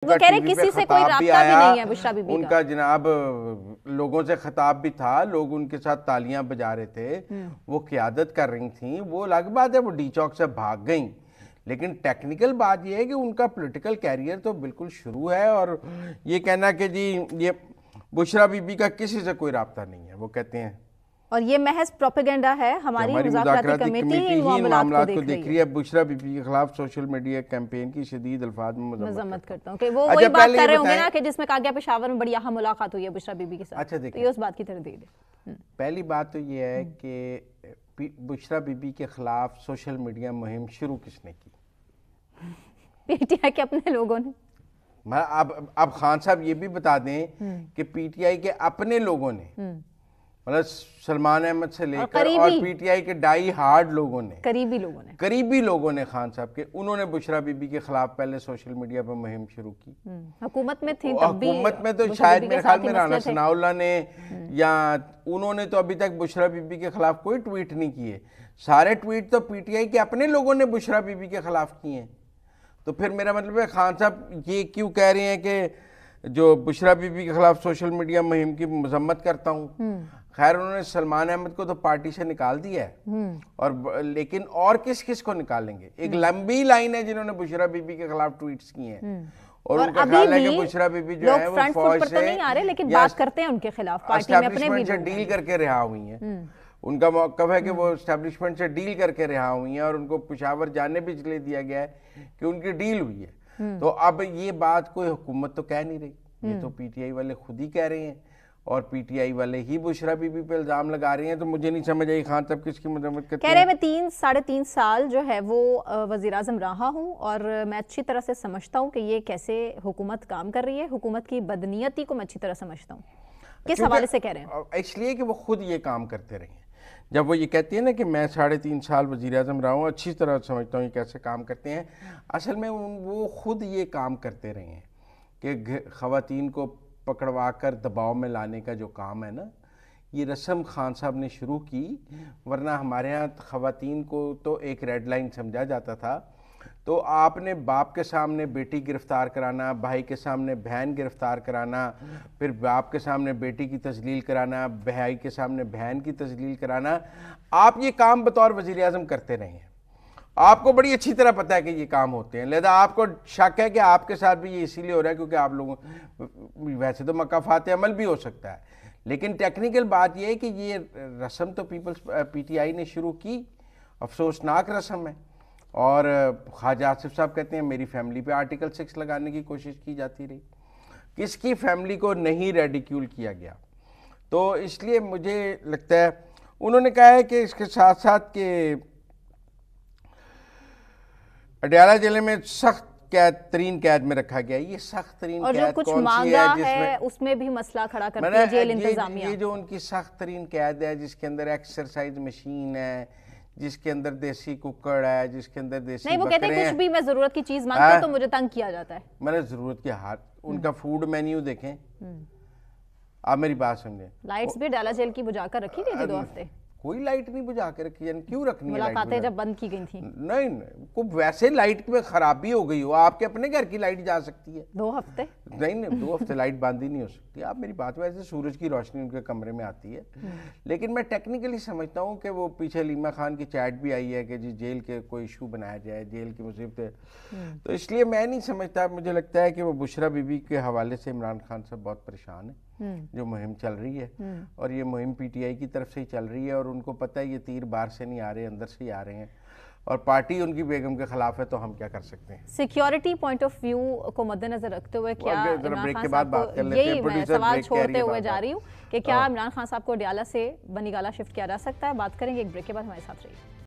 وہ کہہ رہے کسی سے کوئی رابطہ بھی نہیں ہے بشرا بی بی کا. ان کا جناب لوگوں سے خطاب بھی تھا, لوگ ان کے ساتھ تالیاں بجا رہے تھے, وہ قیادت کر رہی تھیں. وہ الگ بات ہے وہ ڈی چوک سے بھاگ گئیں, لیکن ٹیکنیکل بات یہ ہے کہ ان کا پولیٹیکل کیریئر تو بالکل شروع ہے. اور یہ کہنا کہ جی یہ بشرا بی بی کا کسی سے کوئی رابطہ نہیں ہے, وہ کہتے ہیں اور یہ محض پروپیگنڈا ہے. ہماری مذاکراتی کمیٹی ہی معاملات کو دیکھ رہی ہے. بشرا بی بی کے خلاف سوشل میڈیا کیمپین کی شدید الفاظ میں مذمت کرتا ہوں کہ وہ وہی بات کر رہے ہوں گے نا کہ جس میں کہا گیا پشاور میں بڑی اہم ملاقات ہوئی ہے بشرا بی بی کے ساتھ. اچھا دیکھیں, یہ اس بات کی تردید ہے. پہلی بات تو یہ ہے کہ بشرا بی بی کے خلاف سوشل میڈیا مہم شروع کس نے کی؟ پی ٹی آئی کے اپنے لوگوں نے. اب خان صاحب یہ بھی بتا دیں کہ پی ٹی آئی کے اپنے لوگوں نے, مطلب سلمان احمد سے لے کر اور پی ٹی آئی کے ڈائی ہارڈ لوگوں نے, قریبی لوگوں نے خان صاحب کے, انہوں نے بشرا بی بی کے خلاف پہلے سوشل میڈیا پر مہم شروع کی. حکومت میں تھی تب بھی, حکومت میں تو شاید میرے خیال میں رانا ثناء اللہ نے یا انہوں نے تو ابھی تک بشرا بی بی کے خلاف کوئی ٹویٹ نہیں کیے. سارے ٹویٹ تو پی ٹی آئی کے اپنے لوگوں نے بشرا بی بی کے خلاف کیے ہیں. تو پھر میرا مطلب ہے خان صاحب یہ کیوں کہہ رہے ہیں کہ جو بشرا بی بی کے خلاف سوشل میڈیا مہم کی مذمت کرتا ہوں. خیر انہوں نے سلمان احمد کو تو پارٹی سے نکال دیا ہے, اور لیکن اور کس کس کو نکالیں گے؟ ایک لمبی لائن ہے جنہوں نے بشرا بی بی کے خلاف ٹویٹس کیے ہیں, اور ان کا خیال ہے کہ بشرا بی بی جو ہے وہ فوج سے اسٹیبلشمنٹ سے ڈیل کر کے رہا ہوئی ہیں. ان کا موقف ہے کہ وہ اسٹیبلشمنٹ سے ڈیل کر کے رہا ہوئی ہیں, اور ان کو پشاور جانے بھی چلے دیا گیا ہے کہ ان کی ڈیل ہوئی ہے. تو اب یہ بات کوئی حکومت تو کہہ نہیں رہی, یہ تو پی ٹی آئی والے خود ہی کہہ رہے ہیں, اور پی ٹی آئی والے ہی بشرا بی بی پہ الزام لگا رہے ہیں. تو مجھے نہیں سمجھ آئی خان صاحب کس کی مذمت کرتے ہیں. کہہ رہے میں 3.5 سال جو ہے وہ وزیر اعظم رہا ہوں, اور میں اچھی طرح سے سمجھتا ہوں کہ یہ کیسے حکومت کام کر رہی ہے. حکومت کی بدنیتی کو میں اچھی طرح سمجھتا ہوں. کس حوالے سے کہہ رہے ہیں؟ اس لیے کہ وہ خود یہ کام کرتے رہے ہیں. جب وہ یہ کہتے ہیں نا کہ میں 3.5 سال وزیر اعظم رہا ہوں, اچھی طرح سمجھتا ہوں یہ کیسے کام کرتے ہیں, اصل میں وہ خود یہ کام کرتے رہے ہیں کہ خواتین کو پکڑوا کر دباؤ میں لانے کا جو کام ہے نا, یہ رسم خان صاحب نے شروع کی. ورنہ ہمارے ہاں خواتین کو تو ایک ریڈ لائن سمجھا جاتا تھا. تو آپ نے باپ کے سامنے بیٹی گرفتار کرانا, بھائی کے سامنے بہن گرفتار کرانا, پھر باپ کے سامنے بیٹی کی تذلیل کرانا, بھائی کے سامنے بہن کی تذلیل کرانا, آپ یہ کام بطور وزیر اعظم کرتے رہے ہیں. آپ کو بڑی اچھی طرح پتہ ہے کہ یہ کام ہوتے ہیں, لہذا آپ کو شک ہے کہ آپ کے ساتھ بھی یہ اسی لیے ہو رہا ہے کیونکہ آپ لوگوں, ویسے تو مکافات عمل بھی ہو سکتا ہے, لیکن ٹیکنیکل بات یہ ہے کہ یہ رسم تو پی ٹی آئی نے شروع کی, افسوسناک رسم ہے. اور خواجہ آصف صاحب کہتے ہیں میری فیملی پہ آرٹیکل 6 لگانے کی کوشش کی جاتی رہی. کس کی فیملی کو نہیں ریڈیکیول کیا گیا؟ تو اس لیے مجھے لگتا ہے انہوں نے کہا ہے کہ اس کے ساتھ ساتھ کہ اڈیالہ ضلع میں سخت ترین قید میں رکھا گیا. یہ سخت ترین قید کون سی ہے؟ اور جو کچھ مانگا ہے اس میں بھی مسئلہ کھڑا کرتی ہے جیل انتظامیہ. یہ جو ان کی سخت ترین قید ہے, جس کے اندر ایکسرسائز مشین ہے, جس کے اندر دیسی ککڑ ہے, جس کے اندر دیسی بکرے ہیں. نہیں, وہ کہتے ہیں کچھ بھی میں ضرورت کی چیز مانگتا ہوں تو مجھے تنگ کیا جاتا ہے. میں نے ضرورت کے ہاتھ, ان کا فوڈ مینیو دیکھیں, آپ میری بات سمجھیں. لائٹس بھی اڈیالہ جیل کی بجھا کر رکھی گئی تھی 2 ہفتے. کوئی لائٹ نہیں بجھا کے رکھی, یعنی کیوں رکھنی ہے لائٹ؟ ملاقاتیں جب بند کی گئی تھیں. نہیں, ویسے لائٹ میں خرابی ہو گئی ہو, آپ کے اپنے گھر کی لائٹ جا سکتی ہے 2 ہفتے. نہیں 2 ہفتے لائٹ بند ہی نہیں ہو سکتی. آپ میری بات, ویسے سورج کی روشنی ان کے کمرے میں آتی ہے, لیکن میں ٹیکنیکلی سمجھتا ہوں کہ وہ پیچھے علیمہ خان کی چیٹ بھی آئی ہے کہ جی جیل کے کوئی ایشو بنایا جائے, جیل کی مصیبتیں. تو اس لیے میں نہیں سمجھتا, مجھے لگتا ہے کہ وہ بشرا بی بی کے حوالے سے عمران خان صاحب بہت پریشان ہیں. جو مہم چل رہی ہے, اور یہ مہم پی ٹی آئی کی طرف سے ہی چل رہی ہے, اور ان کو پتہ ہے یہ تیر باہر سے نہیں آ رہے, اندر سے ہی آ رہے ہیں, اور پارٹی ان کی بیگم کے خلاف ہے, تو ہم کیا کر سکتے ہیں؟ سیکیورٹی پوائنٹ آف ویو کو مد نظر رکھتے ہوئے کیا عمران خان صاحب کو, یہی میں سوال چھوڑتے ہوئے جا رہی ہوں کہ کیا عمران خان صاحب کو اڈیالہ سے بنی گالہ شفٹ کیا جا سکتا ہے؟ بات کریں گے ایک بریک کے بعد, ہمارے ساتھ رہیے.